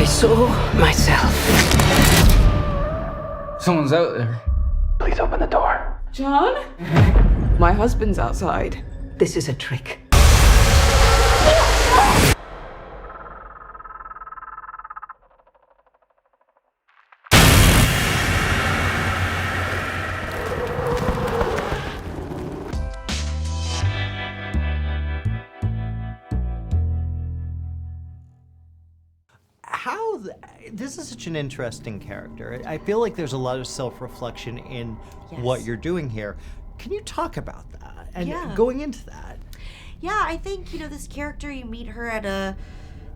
I saw myself. Someone's out there. Please open the door. John? My husband's outside. This is a trick. This is such an interesting character. I feel like there's a lot of self-reflection in what you're doing here. Can you talk about that and going into that? Yeah, I think, this character, you meet her at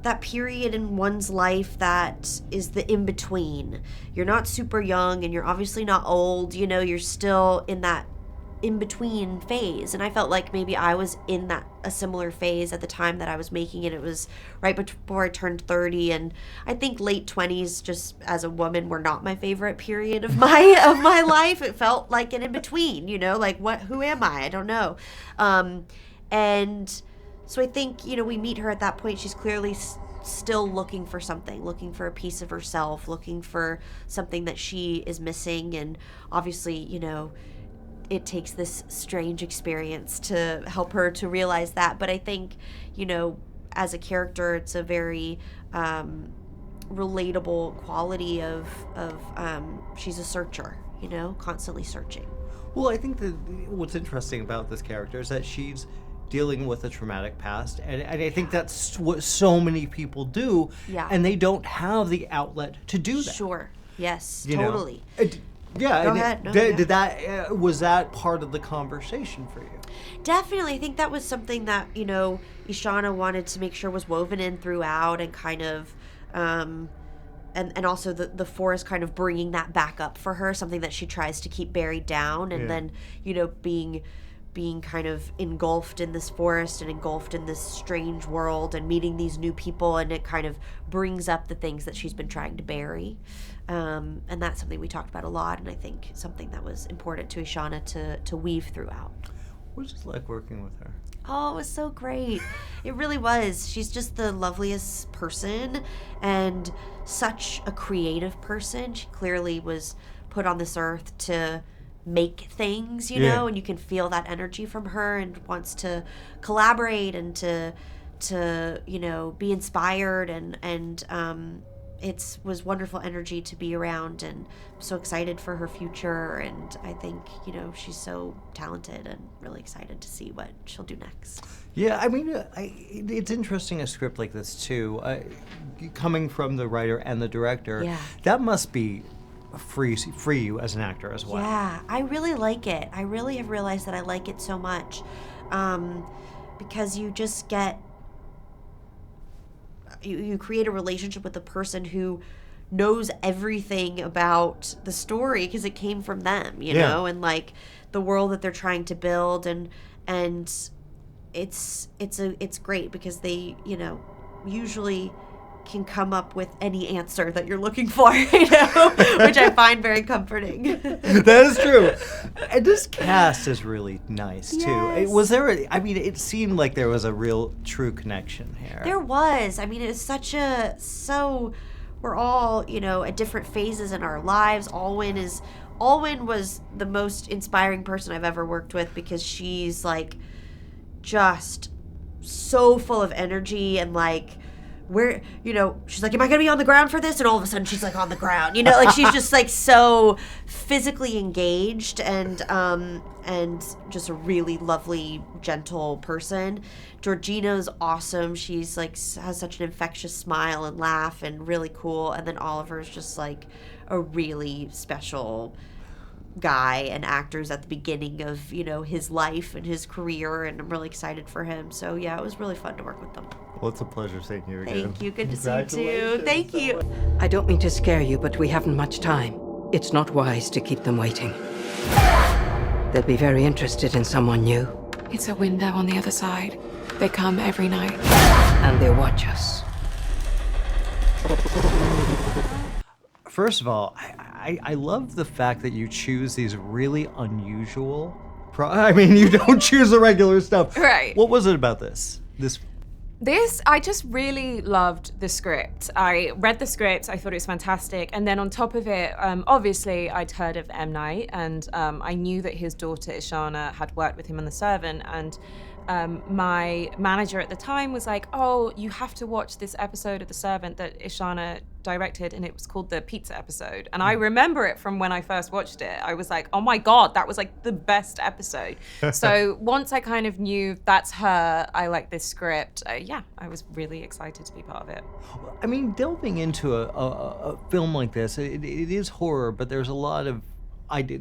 that period in one's life that is the in-between. You're not super young and you're obviously not old, you're still in that in-between phase. And I felt like maybe I was in a similar phase at the time that I was making it. It was right before I turned 30, and I think late 20s, just as a woman, were not my favorite period of my life. It felt like an in-between, like who am I? I don't know. And so I think, we meet her at that point. She's clearly still looking for something, looking for a piece of herself, looking for something that she is missing. And obviously, it takes this strange experience to help her to realize that. But I think, as a character, it's a very relatable quality of she's a searcher, constantly searching. Well, I think that what's interesting about this character is that she's dealing with a traumatic past, and I think that's what so many people do, and they don't have the outlet to do that. Sure. Yes, totally. Yeah, Go ahead. No, did that was that part of the conversation for you? Definitely. I think that was something that, Ishana wanted to make sure was woven in throughout, and kind of and also the forest kind of bringing that back up for her, something that she tries to keep buried down, and then, being kind of engulfed in this forest and engulfed in this strange world and meeting these new people, and it kind of brings up the things that she's been trying to bury. And that's something we talked about a lot, and I think something that was important to Ishana to weave throughout. What was it like working with her? Oh, it was so great. It really was. She's just the loveliest person and such a creative person. She clearly was put on this earth to make things, and you can feel that energy from her, and wants to collaborate and to be inspired, and it was wonderful energy to be around, and I'm so excited for her future. And I think, she's so talented, and really excited to see what she'll do next. Yeah, I mean, it's interesting, a script like this too, coming from the writer and the director. That must be free you as an actor as well. Yeah, I really like it. I really have realized that I like it so much, because you just get you create a relationship with the person who knows everything about the story, because it came from them, you know, and like the world that they're trying to build, and it's great because they, usually can come up with any answer that you're looking for, which I find very comforting. That is true. And this cast is really nice too. Yes. Was there it seemed like there was a real true connection here. There was. I mean, it was we're all, at different phases in our lives. Alwyn was the most inspiring person I've ever worked with, because she's like just so full of energy, and like, where, she's like, am I gonna be on the ground for this? And all of a sudden she's like on the ground, like she's just like so physically engaged, and just a really lovely, gentle person. Georgina's awesome. She's like has such an infectious smile and laugh, and really cool. And then Oliver's just like a really special guy and actors at the beginning of, his life and his career, and I'm really excited for him. So yeah, it was really fun to work with them. Well, it's a pleasure seeing you again. Thank you. Good to see you too. Thank you. I don't mean to scare you, but we haven't much time. It's not wise to keep them waiting. They'll be very interested in someone new. It's a window on the other side. They come every night. And they watch us. First of all, I love the fact that you choose these really unusual you don't choose the regular stuff. Right. What was it about this? I just really loved the script. I read the script, I thought it was fantastic. And then on top of it, obviously I'd heard of M. Night, and I knew that his daughter Ishana had worked with him on The Servant. And my manager at the time was like, oh, you have to watch this episode of The Servant that Ishana directed, and it was called the pizza episode. And I remember it from when I first watched it. I was like, oh my God, that was like the best episode. So once I kind of knew that's her, I like this script, I was really excited to be part of it. I mean, delving into a film like this, it is horror, but there's a lot of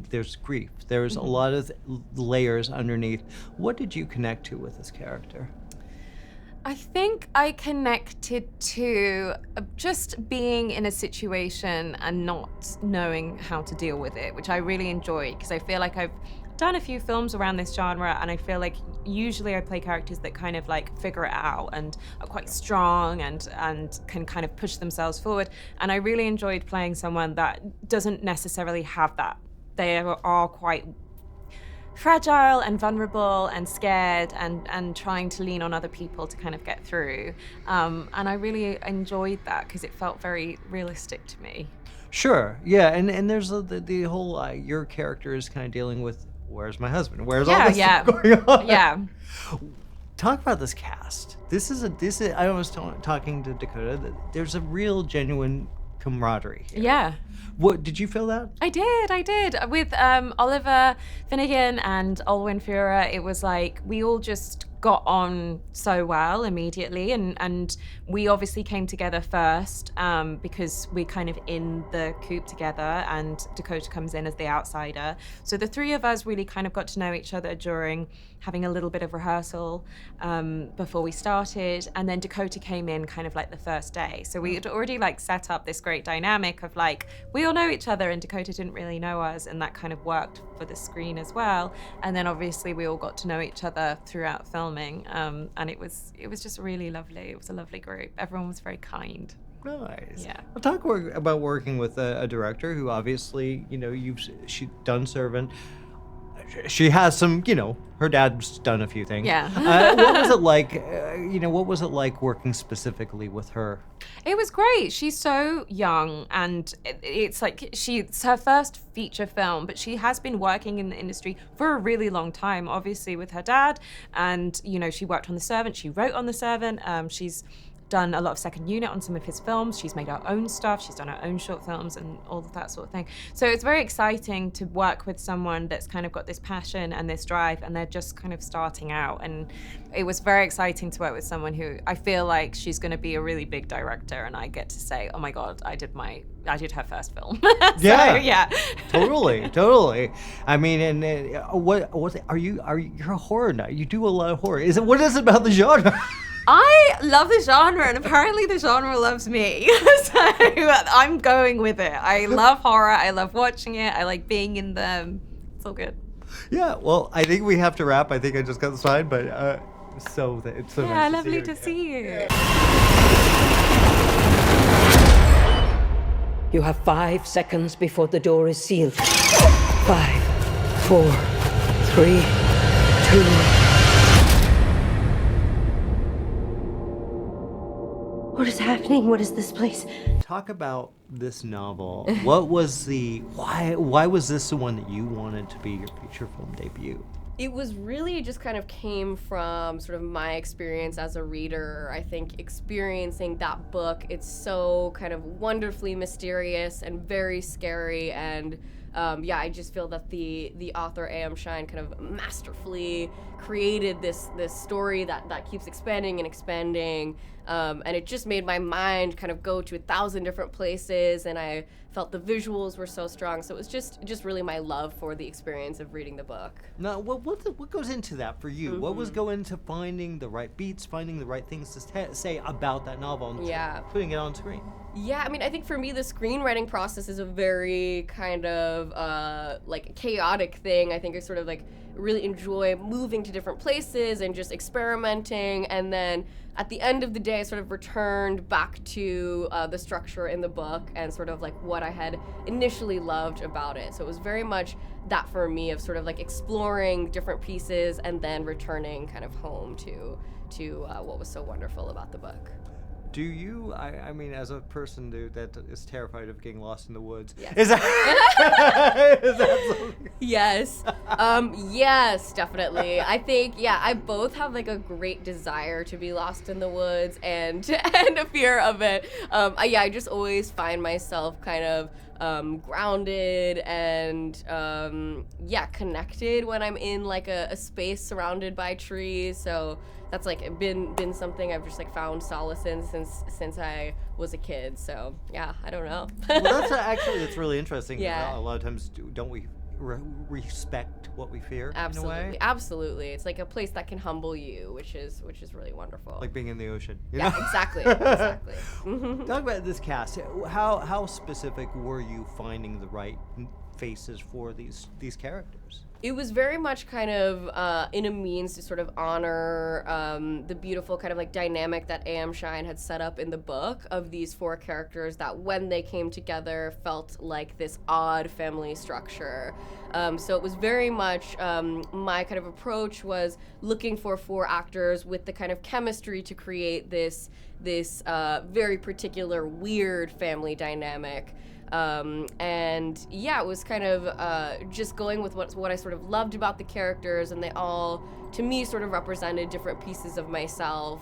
there's grief. There's a lot of layers underneath. What did you connect to with this character? I think I connected to just being in a situation and not knowing how to deal with it, which I really enjoyed, because I feel like I've done a few films around this genre, and I feel like usually I play characters that kind of like figure it out and are quite strong and can kind of push themselves forward. And I really enjoyed playing someone that doesn't necessarily have that. They are quite fragile and vulnerable and scared and trying to lean on other people to kind of get through. And I really enjoyed that because it felt very realistic to me. Sure, yeah, and there's the whole your character is kind of dealing with, where's my husband? Where's all this stuff going on? Yeah. Talk about this cast. This is I was talking to Dakota that there's a real genuine camaraderie here. Yeah. What did you feel that? I did. With Oliver Finnegan and Olwen Fura, it was like we all just got on so well immediately, and we obviously came together first because we're kind of in the coop together, and Dakota comes in as the outsider. So the three of us really kind of got to know each other during having a little bit of rehearsal before we started, and then Dakota came in kind of like the first day. So we had already like set up this great dynamic of like, we all know each other and Dakota didn't really know us, and that kind of worked for the screen as well. And then obviously we all got to know each other throughout filming, and it was just really lovely. It was a lovely group. Everyone was very kind. Nice. Yeah. Well, talk about working with a director who obviously, she's done Servant. She has some, her dad's done a few things. Yeah. What was it like, what was it like working specifically with her? It was great. She's so young, and it's like it's her first feature film, but she has been working in the industry for a really long time, obviously with her dad. And, she worked on The Servant. She wrote on The Servant. She's done a lot of second unit on some of his films. She's made her own stuff. She's done her own short films and all of that sort of thing. So it's very exciting to work with someone that's kind of got this passion and this drive, and they're just kind of starting out. And it was very exciting to work with someone who I feel like she's going to be a really big director, and I get to say, oh my God, I did her first film. Yeah. Totally. I mean, and what are you? You're a horror nut. You do a lot of horror. What is it about the genre? I love the genre, and apparently the genre loves me. So I'm going with it. I love horror. I love watching it. I like being in them. It's all good. Yeah, well, I think we have to wrap. I think I just got the sign, but it's so nice lovely to see you. You have 5 seconds before the door is sealed. 5, 4, 3, 2... What is happening? What is this place? Talk about this novel. What was why was this the one that you wanted to be your feature film debut? It was really just kind of came from sort of my experience as a reader. I think experiencing that book, it's so kind of wonderfully mysterious and very scary, and I just feel that the author A.M. Shine kind of masterfully created this story that keeps expanding and expanding, and it just made my mind kind of go to 1,000 different places, and I felt the visuals were so strong. So it was just really my love for the experience of reading the book. Now, what goes into that for you? Mm-hmm. What was going into finding the right beats, finding the right things to say about that novel, and putting it on screen? Yeah, I mean, I think for me, the screenwriting process is a very kind of like chaotic thing. I think I sort of like really enjoy moving to different places and just experimenting. And then at the end of the day, I sort of returned back to the structure in the book and sort of like what I had initially loved about it. So it was very much that for me of sort of like exploring different pieces and then returning kind of home to what was so wonderful about the book. Do you, I mean, as a person that is terrified of getting lost in the woods, Yes. is that, is that something? Yes. Yes, definitely. I think, yeah, I both have like a great desire to be lost in the woods and a fear of it. I just always find myself kind of grounded and connected when I'm in like a space surrounded by trees. So that's like been something I've just like found solace in since I was a kid. So yeah, I don't know. Well, that's really interesting. Yeah. A lot of times, don't we respect what we fear in a Absolutely, way? absolutely. It's like a place that can humble you, which is really wonderful. Like being in the ocean. You yeah, know? exactly. Exactly. Talk about this cast. How specific were you finding the right faces for these characters? It was very much kind of in a means to sort of honor the beautiful kind of like dynamic that A.M. Shine had set up in the book of these 4 characters that when they came together felt like this odd family structure. So it was very much my kind of approach was looking for 4 actors with the kind of chemistry to create this very particular weird family dynamic. And yeah, it was kind of just going with what I sort of loved about the characters, and they all, to me, sort of represented different pieces of myself,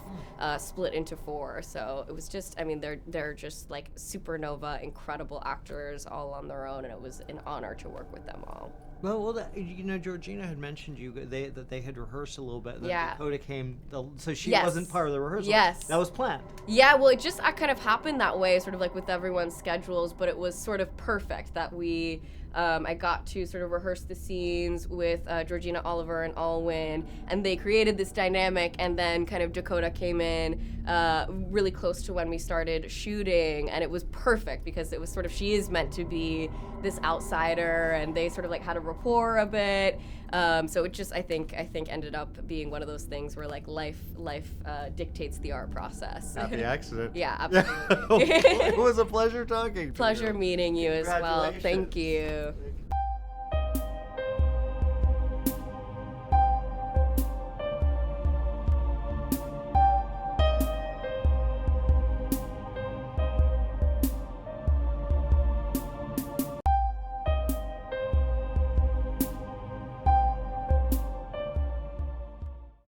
split into 4. So it was just, I mean, they're just like supernova, incredible actors all on their own, and it was an honor to work with them all. Well, you know, Georgina had mentioned that they had rehearsed a little bit. And Yeah. Dakota came, so she Yes. wasn't part of the rehearsal. Yes. That was planned. Yeah, well, it kind of happened that way, sort of like with everyone's schedules, but it was sort of perfect that I got to sort of rehearse the scenes with Georgina, Oliver, and Alwyn, and they created this dynamic, and then kind of Dakota came in really close to when we started shooting, and it was perfect because it was sort of, she is meant to be this outsider, and they sort of like had a rapport a bit. So it just, I think ended up being one of those things where like life dictates the art process. Happy accident. Yeah, absolutely. It was a pleasure talking to you. Pleasure meeting you as well. Congratulations. Thank you.